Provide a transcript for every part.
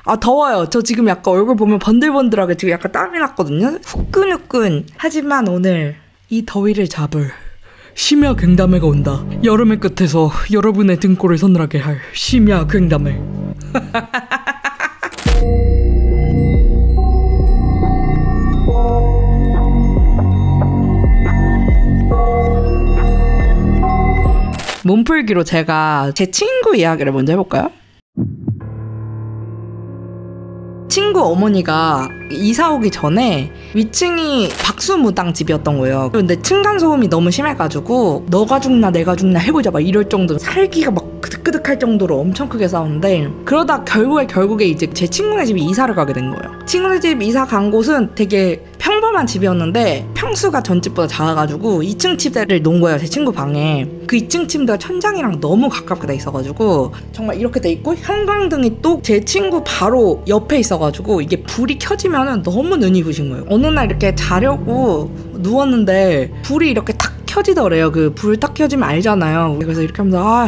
아, 더워요. 저 지금 약간 얼굴 보면 번들번들하게 지금 약간 땀이 났거든요. 후끈후끈. 하지만 오늘 이 더위를 잡을 심야 굉담회가 온다. 여름의 끝에서 여러분의 등골을 서늘하게 할 심야 굉담회. 몸풀기로 제가 제 친구 이야기를 먼저 해볼까요? 친구 어머니가 이사 오기 전에 위층이 박수무당 집이었던 거예요. 근데 층간소음이 너무 심해가지고 너가 죽나 내가 죽나 해보자 막 이럴 정도로 살기가 막 그득그득할 정도로 엄청 크게 싸웠는데, 그러다 결국에 이제 제 친구네 집이 이사를 가게 된 거예요. 친구네 집 이사 간 곳은 되게 평범한 집이었는데 평수가 전 집보다 작아가지고 2층 침대를 놓은 거예요, 제 친구 방에. 그 2층 침대가 천장이랑 너무 가깝게 돼 있어가지고 정말 이렇게 돼 있고, 형광등이 또 제 친구 바로 옆에 있어가지고 이게 불이 켜지면은 너무 눈이 부신 거예요. 어느 날 이렇게 자려고 누웠는데 불이 이렇게 탁 켜지더래요. 그 불 탁 켜지면 알잖아요. 그래서 이렇게 하면서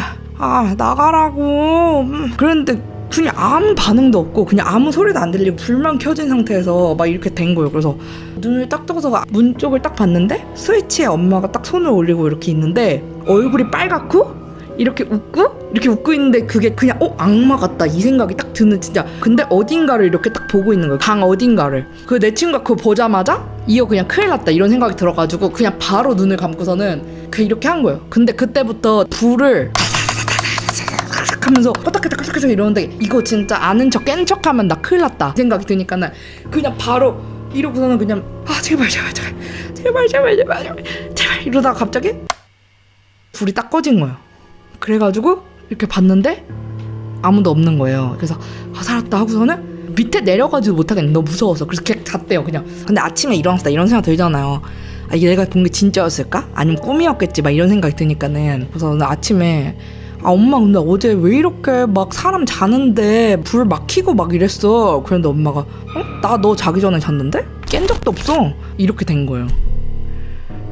나가라고. 그랬는데 그냥 아무 반응도 없고 그냥 아무 소리도 안 들리고 불만 켜진 상태에서 막 이렇게 된 거예요. 그래서 눈을 딱 떠서 문 쪽을 딱 봤는데 스위치에 엄마가 딱 손을 올리고 이렇게 있는데 얼굴이 빨갛고 이렇게 웃고 있는데 그게 그냥 악마 같다 이 생각이 딱 드는, 진짜. 근데 어딘가를 이렇게 딱 보고 있는 거예요. 강 어딘가를. 그 내 친구가 그거 보자마자 이거 그냥 큰일 났다 이런 생각이 들어가지고 그냥 바로 눈을 감고서는 그냥 이렇게 한 거예요. 근데 그때부터 불을 하면서 꺼딱꺼딱 이러는데 이거 진짜 아는 척 깬 척하면 나 큰일 났다 생각이 드니까는 그냥 바로 이러고서는 그냥 제발 이러다가 갑자기 불이 딱 꺼진 거예요. 그래가지고 이렇게 봤는데 아무도 없는 거예요. 그래서 살았다 하고서는 밑에 내려가지도 못하겠네, 너무 무서워서. 그래서 그냥 잤대요, 그냥. 근데 아침에 일어났다 이런 생각 들잖아요. 이게 내가 본 게 진짜였을까? 아니면 꿈이었겠지 막 이런 생각이 드니까는. 그래서 오늘 아침에 엄마 근데 어제 왜 이렇게 막 사람 자는데 불 막 켜고 막 이랬어. 그런데 엄마가 나 너 자기 전에 잤는데? 깬 적도 없어. 이렇게 된 거예요.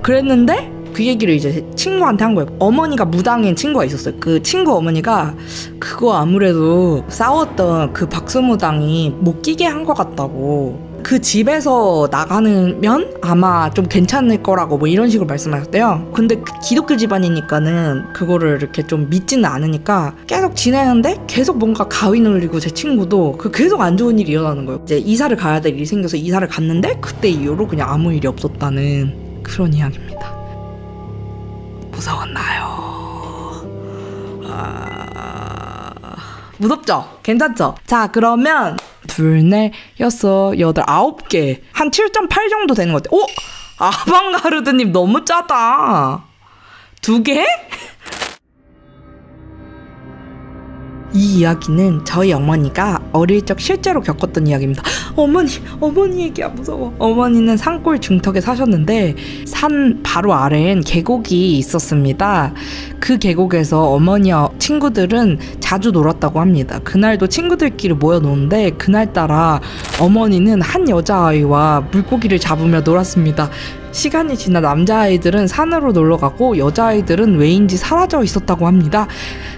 그랬는데 그 얘기를 이제 친구한테 한 거예요. 어머니가 무당인 친구가 있었어요. 그 친구 어머니가 그거 아무래도 싸웠던 그 박수무당이 못 끼게 한 것 같다고, 그 집에서 나가면 아마 좀 괜찮을 거라고 뭐 이런 식으로 말씀하셨대요. 근데 그 기독교 집안이니까는 그거를 이렇게 좀 믿지는 않으니까 계속 지내는데 계속 뭔가 가위 눌리고 제 친구도 계속 안 좋은 일이 일어나는 거예요. 이제 이사를 가야 될 일이 생겨서 이사를 갔는데 그때 이후로 그냥 아무 일이 없었다는 그런 이야기입니다. 무서웠나요? 무섭죠? 괜찮죠? 자, 그러면 둘, 넷, 여섯, 여덟, 9개 한 7.8 정도 되는 것 같아요. 아방가르드님 너무 짜다. 2개? 이 이야기는 저희 어머니가 어릴 적 실제로 겪었던 이야기입니다. 어머니 얘기야, 무서워. 어머니는 산골 중턱에 사셨는데 산 바로 아래엔 계곡이 있었습니다. 그 계곡에서 어머니와 친구들은 자주 놀았다고 합니다. 그날도 친구들끼리 모여 노는데 그날따라 어머니는 한 여자아이와 물고기를 잡으며 놀았습니다. 시간이 지나 남자아이들은 산으로 놀러가고 여자아이들은 왜인지 사라져 있었다고 합니다.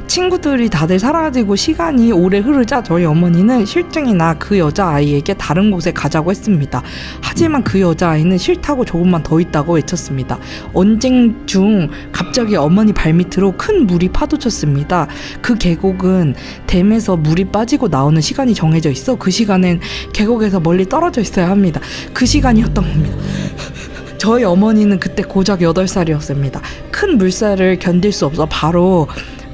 친구들이 다들 사라지고 시간이 오래 흐르자 저희 어머니는 실증이 나 그 여자아이에게 다른 곳에 가자고 했습니다. 하지만 그 여자아이는 싫다고 조금만 더 있다고 외쳤습니다. 언쟁 중 갑자기 어머니 발밑으로 큰 물이 파도쳤습니다. 그 계곡은 댐에서 물이 빠지고 나오는 시간이 정해져 있어 그 시간엔 계곡에서 멀리 떨어져 있어야 합니다. 그 시간이었던 겁니다. 저희 어머니는 그때 고작 8살이었습니다. 큰 물살을 견딜 수 없어 바로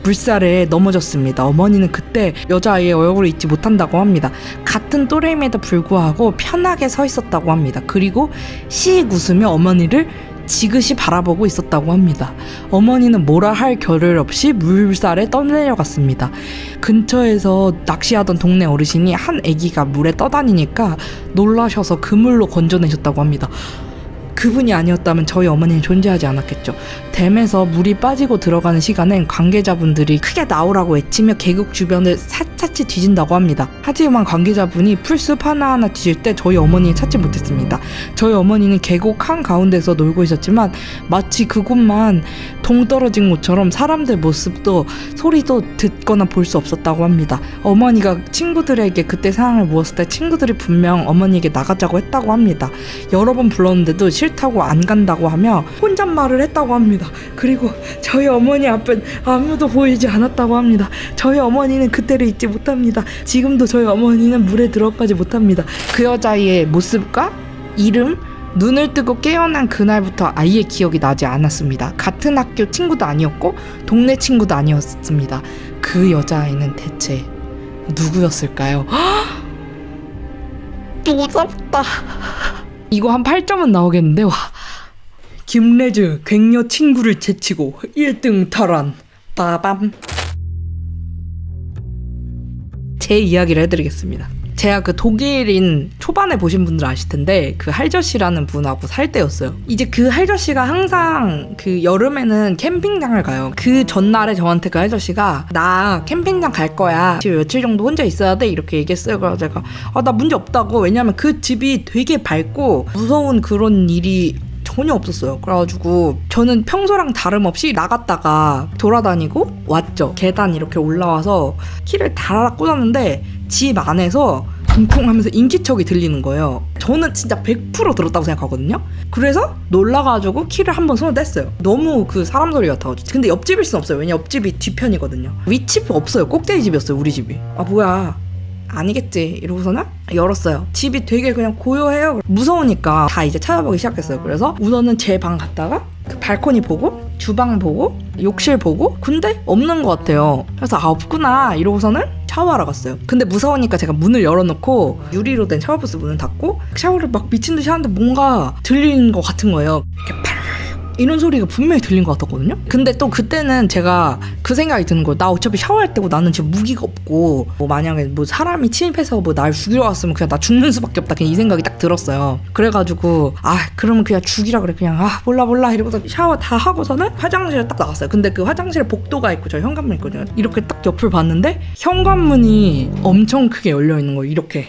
물살에 넘어졌습니다. 어머니는 그때 여자아이의 얼굴을 잊지 못한다고 합니다. 같은 또래임에도 불구하고 편하게 서 있었다고 합니다. 그리고 씩 웃으며 어머니를 지그시 바라보고 있었다고 합니다. 어머니는 뭐라 할 겨를 없이 물살에 떠내려갔습니다. 근처에서 낚시하던 동네 어르신이 한 아기가 물에 떠다니니까 놀라셔서 그물로 건져내셨다고 합니다. 그분이 아니었다면 저희 어머니는 존재하지 않았겠죠. 댐에서 물이 빠지고 들어가는 시간엔 관계자분들이 크게 나오라고 외치며 계곡 주변을 샅샅이 뒤진다고 합니다. 하지만 관계자분이 풀숲 하나하나 뒤질 때 저희 어머니는 찾지 못했습니다. 저희 어머니는 계곡 한가운데서 놀고 있었지만 마치 그곳만 동떨어진 곳처럼 사람들 모습도 소리도 듣거나 볼 수 없었다고 합니다. 어머니가 친구들에게 그때 상황을 물었을 때 친구들이 분명 어머니에게 나가자고 했다고 합니다. 여러 번 불렀는데도 싫다고 안 간다고 하며 혼잣말을 했다고 합니다. 그리고 저희 어머니 앞엔 아무도 보이지 않았다고 합니다. 저희 어머니는 그때를 잊지 못합니다. 지금도 저희 어머니는 물에 들어가지 못합니다. 그 여자의 모습과 이름, 눈을 뜨고 깨어난 그날부터 아예 기억이 나지 않았습니다. 같은 학교 친구도 아니었고 동네 친구도 아니었습니다. 그 여자아이는 대체 누구였을까요? 무섭다. 이거 한 8점은 나오겠는데. 와. 김래즈 괭녀 친구를 제치고 1등 탈환. 빠밤. 제 이야기를 해드리겠습니다. 제가 그 독일인 초반에 보신 분들 아실 텐데 그 할저씨라는 분하고 살 때였어요. 이제 그 할저씨가 항상 그 여름에는 캠핑장을 가요. 그 전날에 저한테 그 할저씨가 나 캠핑장 갈 거야. 집에 며칠 정도 혼자 있어야 돼. 이렇게 얘기했어요. 그래서 제가 나 문제 없다고. 왜냐면 그 집이 되게 밝고 무서운 그런 일이 전혀 없었어요. 그래가지고 저는 평소랑 다름없이 나갔다가 돌아다니고 왔죠. 계단 이렇게 올라와서 키를 달아라 꽂았는데 집 안에서 쿵쿵 하면서 인기척이 들리는 거예요. 저는 진짜 100% 들었다고 생각하거든요. 그래서 놀라가지고 키를 한번 손을 뗐어요. 너무 그 사람 소리 같아가지고. 근데 옆집일 순 없어요. 왜냐 옆집이 뒤편이거든요. 윗집 없어요. 꼭대기 집이었어요. 우리 집이. 뭐야 아니겠지 이러고서는 열었어요. 집이 되게 그냥 고요해요. 무서우니까 다 이제 찾아보기 시작했어요. 그래서 우선은 제 방 갔다가 그 발코니 보고 주방 보고 욕실 보고 근데 없는 것 같아요. 그래서 없구나 이러고서는 샤워하러 갔어요. 근데 무서우니까 제가 문을 열어놓고 유리로 된 샤워부스 문을 닫고 샤워를 막 미친 듯이 하는데 뭔가 들리는 것 같은 거예요. 이렇게 팍 이런 소리가 분명히 들린 것 같았거든요. 근데 또 그때는 제가 그 생각이 드는 거예요. 나 어차피 샤워할 때고 나는 지금 무기가 없고 만약에 사람이 침입해서 날 죽이러 왔으면 그냥 나 죽는 수밖에 없다. 그냥 이 생각이 딱 들었어요. 그래가지고 그러면 그냥 죽이라 그래. 그냥 몰라 이러고서 샤워 다 하고서는 화장실에 딱 나갔어요. 근데 그 화장실에 복도가 있고 저 현관문 있거든요. 이렇게 딱 옆을 봤는데 현관문이 엄청 크게 열려있는 거예요. 이렇게.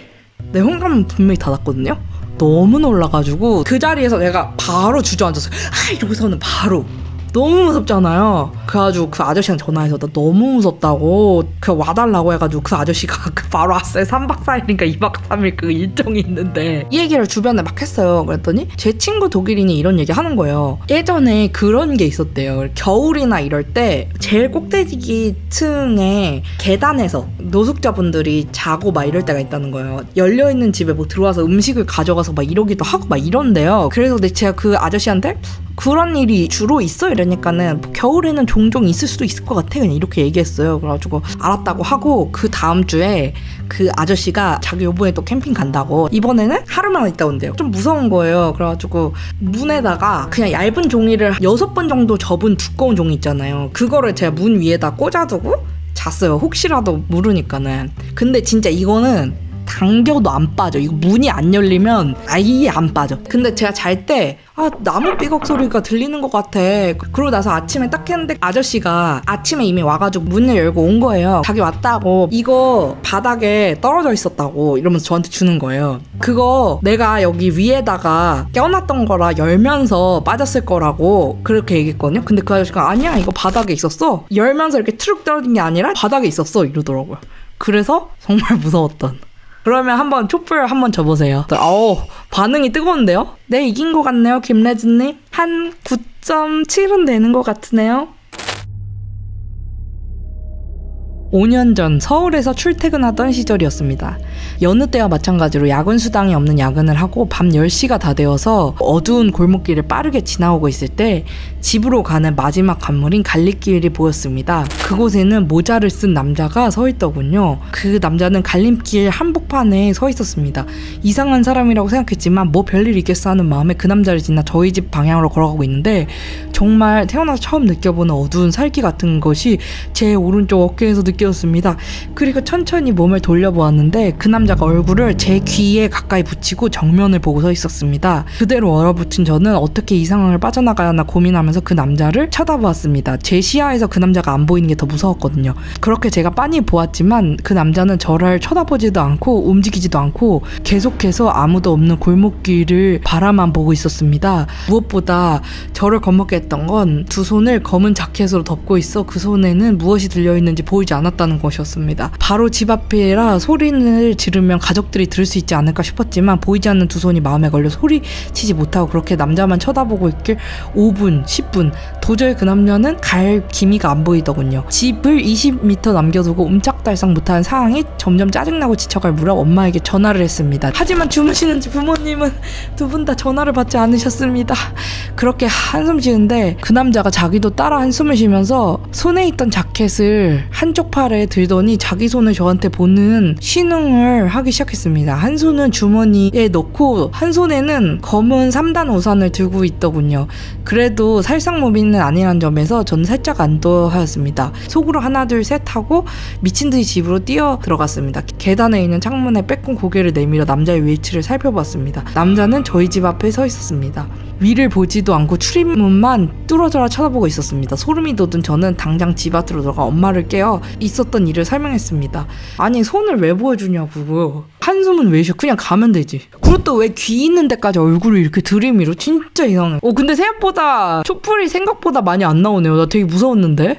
내 현관문 분명히 닫았거든요. 너무 놀라가지고 그 자리에서 내가 바로 주저앉았어요. 이러고서는 바로 너무 무섭잖아요. 그래가지고 그 아저씨한테 전화해서 나 너무 무섭다고 와달라고 해가지고 그 아저씨가 바로 왔어요. 3박 4일인가 2박 3일 그 일정이 있는데 이 얘기를 주변에 막 했어요. 그랬더니 제 친구 독일인이 이런 얘기 하는 거예요. 예전에 그런 게 있었대요. 겨울이나 이럴 때 제일 꼭대기 층에 계단에서 노숙자분들이 자고 막 이럴 때가 있다는 거예요. 열려있는 집에 들어와서 음식을 가져가서 막 이러기도 하고 막 이런데요. 그래서 제가 그 아저씨한테 그런 일이 주로 있어? 이러니까는 겨울에는 종종 있을 수도 있을 것 같아. 그냥 이렇게 얘기했어요. 그래가지고 알았다고 하고 그 다음 주에 그 아저씨가 자기 요번에 또 캠핑 간다고 이번에는 하루만 있다 온대요. 좀 무서운 거예요. 그래가지고 문에다가 그냥 얇은 종이를 6번 정도 접은 두꺼운 종이 있잖아요. 그거를 제가 문 위에다 꽂아두고 잤어요. 혹시라도 모르니까는. 근데 진짜 이거는 당겨도 안 빠져. 이거 문이 안 열리면 아예 안 빠져. 근데 제가 잘 때 나무 삐걱 소리가 들리는 것 같아. 그러고 나서 아침에 딱 했는데 아저씨가 아침에 이미 와가지고 문을 열고 온 거예요. 자기 왔다고 이거 바닥에 떨어져 있었다고 이러면서 저한테 주는 거예요. 그거 내가 여기 위에다가 껴놨던 거라 열면서 빠졌을 거라고 그렇게 얘기했거든요. 근데 그 아저씨가 아니야 이거 바닥에 있었어. 열면서 이렇게 트룩 떨어진 게 아니라 바닥에 있었어 이러더라고요. 그래서 정말 무서웠던. 그러면 한번 촛불 한번 줘보세요. 반응이 뜨거운데요? 네, 이긴 것 같네요, 김래즈님. 한 9.7은 되는 것 같으네요. 5년 전 서울에서 출퇴근하던 시절이었습니다. 여느 때와 마찬가지로 야근 수당이 없는 야근을 하고 밤 10시가 다 되어서 어두운 골목길을 빠르게 지나오고 있을 때 집으로 가는 마지막 관문인 갈림길이 보였습니다. 그곳에는 모자를 쓴 남자가 서 있더군요. 그 남자는 갈림길 한복판에 서 있었습니다. 이상한 사람이라고 생각했지만 뭐 별일 있겠어 하는 마음에 그 남자를 지나 저희 집 방향으로 걸어가고 있는데 정말 태어나서 처음 느껴보는 어두운 살기 같은 것이 제 오른쪽 어깨에서 느껴 느꼈습니다. 그리고 천천히 몸을 돌려보았는데 그 남자가 얼굴을 제 귀에 가까이 붙이고 정면을 보고 서 있었습니다. 그대로 얼어붙은 저는 어떻게 이 상황을 빠져나가야 하나 고민하면서 그 남자를 쳐다보았습니다. 제 시야에서 그 남자가 안 보이는 게 더 무서웠거든요. 그렇게 제가 빤히 보았지만 그 남자는 저를 쳐다보지도 않고 움직이지도 않고 계속해서 아무도 없는 골목길을 바라만 보고 있었습니다. 무엇보다 저를 겁먹게 했던 건 두 손을 검은 자켓으로 덮고 있어 그 손에는 무엇이 들려있는지 보이지 않았다는 것이었습니다. 바로 집 앞이라 소리를 지르면 가족들이 들을 수 있지 않을까 싶었지만 보이지 않는 두 손이 마음에 걸려 소리치지 못하고 그렇게 남자만 쳐다보고 있길 5분, 10분 도저히 그 남녀는 갈 기미가 안 보이더군요. 집을 20m 남겨두고 움짝달싹 못하는 상황이 점점 짜증나고 지쳐갈 무렵 엄마에게 전화를 했습니다. 하지만 주무시는지 부모님은 두 분 다 전화를 받지 않으셨습니다. 그렇게 한숨 쉬는데 그 남자가 자기도 따라 한숨을 쉬면서 손에 있던 자켓을 한쪽 팔에 들더니 자기 손을 저한테 보는 신흥을 하기 시작했습니다. 한 손은 주머니에 넣고 한 손에는 검은 3단 우산을 들고 있더군요. 그래도 살상무비는 아니란 점에서 저는 살짝 안도하였습니다. 속으로 하나 둘 셋 하고 미친듯이 집으로 뛰어 들어갔습니다. 계단에 있는 창문에 빼꼼 고개를 내밀어 남자의 위치를 살펴봤습니다. 남자는 저희 집 앞에 서 있었습니다. 위를 보지도 않고 출입문만 뚫어져라 쳐다보고 있었습니다. 소름이 돋은 저는 당장 집 앞으로 들어가 엄마를 깨워 있었던 일을 설명했습니다. 아니 손을 왜 보여주냐고. 한숨은 왜 쉬어? 그냥 가면 되지. 그리고 또 왜 귀 있는 데까지 얼굴을 이렇게 들이밀어? 진짜 이상해. 근데 생각보다 촛불이 생각보다 많이 안 나오네요. 나 되게 무서웠는데?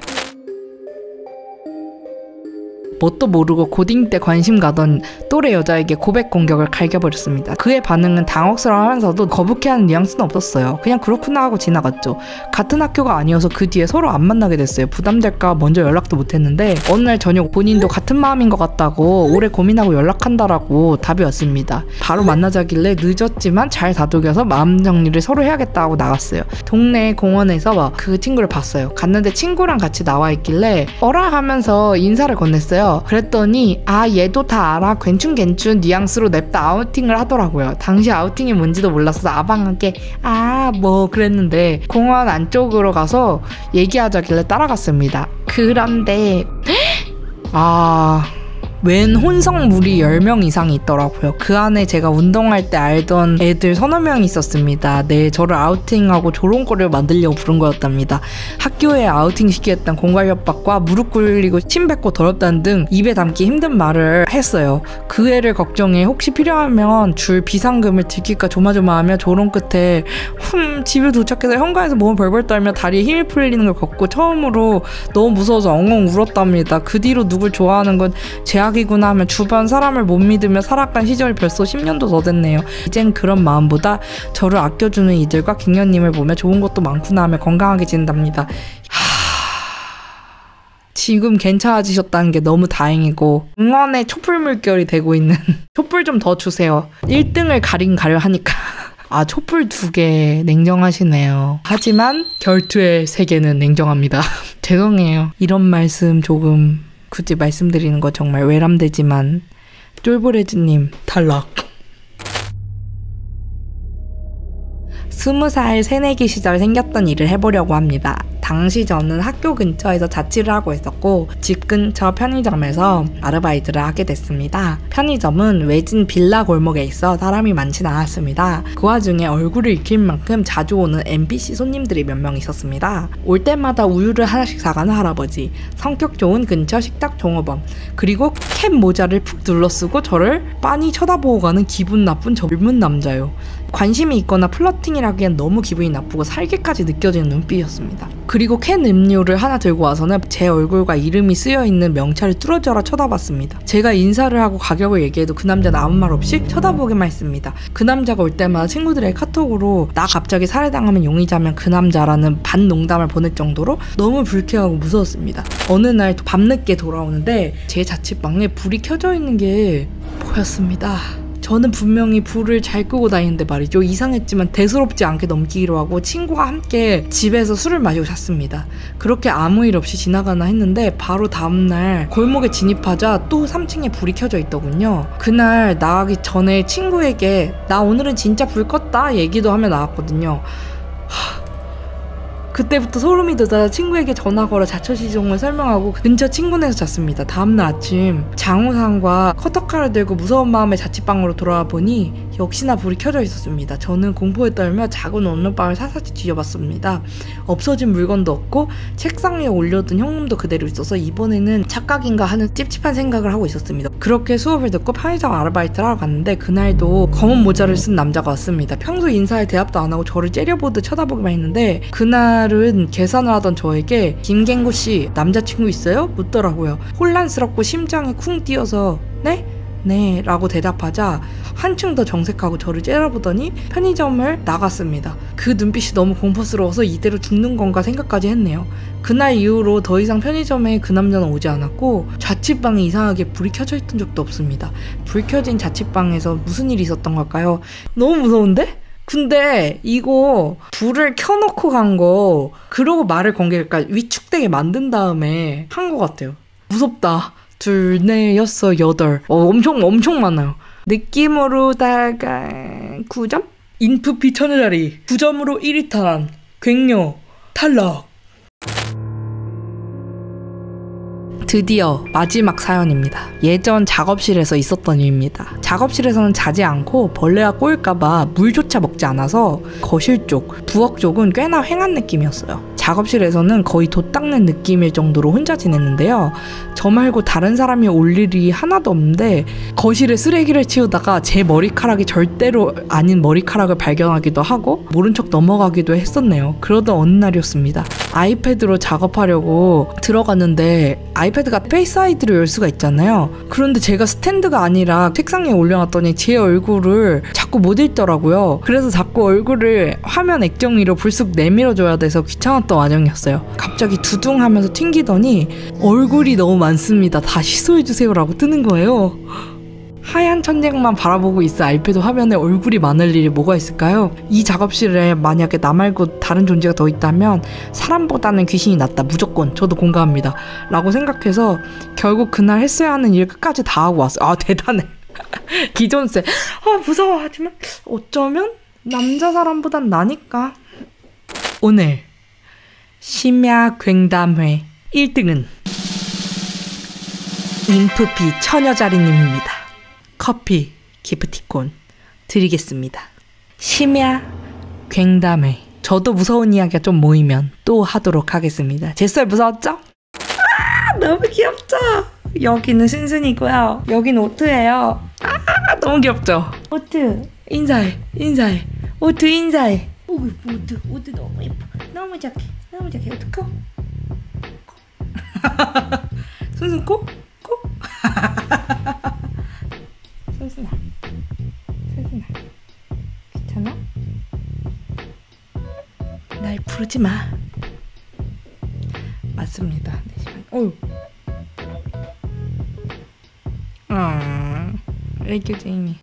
뭣도 모르고 고딩 때 관심 가던 또래 여자에게 고백 공격을 갈겨버렸습니다. 그의 반응은 당혹스러워하면서도 거북해하는 뉘앙스는 없었어요. 그냥 그렇구나 하고 지나갔죠. 같은 학교가 아니어서 그 뒤에 서로 안 만나게 됐어요. 부담될까 먼저 연락도 못했는데 어느 날 저녁 본인도 같은 마음인 것 같다고 오래 고민하고 연락한다라고 답이 왔습니다. 바로 만나자길래 늦었지만 잘 다독여서 마음 정리를 서로 해야겠다 하고 나갔어요. 동네 공원에서 그 친구를 봤어요. 갔는데 친구랑 같이 나와 있길래 어라 하면서 인사를 건넸어요. 그랬더니 얘도 다 알아 괜춘 뉘앙스로 냅다 아우팅을 하더라고요. 당시 아우팅이 뭔지도 몰라서 아방하게 그랬는데 공원 안쪽으로 가서 얘기하자길래 따라갔습니다. 그런데 웬 혼성물이 10명 이상이 있더라고요. 그 안에 제가 운동할 때 알던 애들 서너 명이 있었습니다. 저를 아우팅하고 조롱거리를 만들려고 부른 거였답니다. 학교에 아우팅 시키겠다는 공갈 협박과 무릎 꿇리고 침 뱉고 더럽다는 등 입에 담기 힘든 말을 했어요. 그 애를 걱정해 혹시 필요하면 줄 비상금을 들킬까 조마조마하며 조롱 끝에 집에 도착해서 현관에서 몸을 벌벌 떨며 다리에 힘이 풀리는 걸 걷고 처음으로 너무 무서워서 엉엉 울었답니다. 그 뒤로 누굴 좋아하는 건 제약이구나 하며 주변 사람을 못 믿으며 살아간 시절이 벌써 10년도 더 됐네요. 이젠 그런 마음보다 저를 아껴주는 이들과 갱년님을 보며 좋은 것도 많구나 하며 건강하게 지낸답니다. 지금 괜찮아지셨다는 게 너무 다행이고 응원의 촛불 물결이 되고 있는 촛불 좀 더 주세요. 1등을 가려 하니까 촛불 2개 냉정하시네요. 하지만 결투의 세계는 냉정합니다. 죄송해요. 이런 말씀 조금 굳이 말씀드리는 거 정말 외람되지만 쫄보레즈님 탈락. 20살 새내기 시절 생겼던 일을 해보려고 합니다. 당시 저는 학교 근처에서 자취를 하고 있었고 집 근처 편의점에서 아르바이트를 하게 됐습니다. 편의점은 외진 빌라 골목에 있어 사람이 많진 않았습니다. 그 와중에 얼굴을 익힐 만큼 자주 오는 NPC 손님들이 몇 명 있었습니다. 올 때마다 우유를 하나씩 사가는 할아버지, 성격 좋은 근처 식탁 종업원, 그리고 캡 모자를 푹 둘러쓰고 저를 빤히 쳐다보고 가는 기분 나쁜 젊은 남자요. 관심이 있거나 플러팅이라기엔 너무 기분이 나쁘고 살기까지 느껴지는 눈빛이었습니다. 그리고 캔 음료를 하나 들고 와서는 제 얼굴과 이름이 쓰여있는 명찰을 뚫어져라 쳐다봤습니다. 제가 인사를 하고 가격을 얘기해도 그 남자는 아무 말 없이 쳐다보기만 했습니다. 그 남자가 올 때마다 친구들의 카톡으로 나 갑자기 살해당하면 용의자면 그 남자라는 반농담을 보낼 정도로 너무 불쾌하고 무서웠습니다. 어느 날 밤늦게 돌아오는데 제 자취방에 불이 켜져 있는 게 보였습니다. 저는 분명히 불을 잘 끄고 다니는데 말이죠. 이상했지만 대수롭지 않게 넘기기로 하고 친구와 함께 집에서 술을 마시고 잤습니다. 그렇게 아무 일 없이 지나가나 했는데 바로 다음날 골목에 진입하자 또 3층에 불이 켜져 있더군요. 그날 나가기 전에 친구에게 나 오늘은 진짜 불 껐다 얘기도 하며 나왔거든요. 그때부터 소름이 돋아 친구에게 전화 걸어 자초지종을 설명하고 근처 친구네에서 잤습니다. 다음날 아침 장우산과 커터칼을 들고 무서운 마음에 자취방으로 돌아와 보니 역시나 불이 켜져 있었습니다. 저는 공포에 떨며 작은 원룸방을 사사지 뒤져봤습니다. 없어진 물건도 없고 책상 위에 올려둔 현금도 그대로 있어서 이번에는 착각인가 하는 찝찝한 생각을 하고 있었습니다. 그렇게 수업을 듣고 편의점 아르바이트를 하러 갔는데 그날도 검은 모자를 쓴 남자가 왔습니다. 평소 인사에 대답도 안 하고 저를 째려보듯 쳐다보기만 했는데 그날은 계산을 하던 저에게 김갱구 씨 남자친구 있어요? 묻더라고요. 혼란스럽고 심장이 쿵 뛰어서 네? 네 라고 대답하자 한층 더 정색하고 저를 째려보더니 편의점을 나갔습니다. 그 눈빛이 너무 공포스러워서 이대로 죽는 건가 생각까지 했네요. 그날 이후로 더 이상 편의점에 그 남자는 오지 않았고 자취방에 이상하게 불이 켜져 있던 적도 없습니다. 불 켜진 자취방에서 무슨 일이 있었던 걸까요? 너무 무서운데? 근데 이거 불을 켜놓고 간 거 그러고 말을 건 게 그러니까 위축되게 만든 다음에 한 것 같아요. 무섭다. 2, 4, 6, 8 엄청 많아요. 느낌으로다가 9점? 인프피 천여자리 9점으로 1위 탈환 괭녀 탈락. 드디어 마지막 사연입니다. 예전 작업실에서 있었던 일입니다. 작업실에서는 자지 않고 벌레가 꼬일까봐 물조차 먹지 않아서 거실 쪽, 부엌 쪽은 꽤나 휑한 느낌이었어요. 작업실에서는 거의 돛 닦는 느낌일 정도로 혼자 지냈는데요. 저 말고 다른 사람이 올 일이 하나도 없는데 거실에 쓰레기를 치우다가 제 머리카락이 절대로 아닌 머리카락을 발견하기도 하고 모른 척 넘어가기도 했었네요. 그러던 어느 날이었습니다. 아이패드로 작업하려고 들어갔는데 아이패드가 페이스 아이디로 열 수가 있잖아요. 그런데 제가 스탠드가 아니라 책상에 올려놨더니 제 얼굴을 자꾸 못 읽더라고요. 그래서 자꾸 얼굴을 화면 액정위로 불쑥 내밀어줘야 돼서 귀찮았던 와정이었어요. 갑자기 두둥 하면서 튕기더니 얼굴이 너무 많습니다. 다 취소해주세요 라고 뜨는 거예요. 하얀 천장만 바라보고 있어 아이패드 화면에 얼굴이 많을 일이 뭐가 있을까요? 이 작업실에 만약에 나 말고 다른 존재가 더 있다면 사람보다는 귀신이 낫다. 무조건 저도 공감합니다 라고 생각해서 결국 그날 했어야 하는 일 끝까지 다 하고 왔어요. 아 대단해. 기존세. 무서워. 하지만 어쩌면 남자 사람보단 나니까. 오늘 심야 굉담회 1등은 인프피 처녀자리님입니다. 커피 기프티콘 드리겠습니다. 심야 굉담회. 저도 무서운 이야기가 좀 모이면 또 하도록 하겠습니다. 제썰 무서웠죠? 너무 귀엽죠? 여기는 순순이고요. 여기는 오트예요. 너무 귀엽죠? 오트 인사해. 오트 인사해. 오트 너무 예뻐. 너무 착해. 오트 코. 순순 코? 순순아 귀찮아? 날 부르지 마. 맞습니다. 4시간. 어휴. 애교쟁이.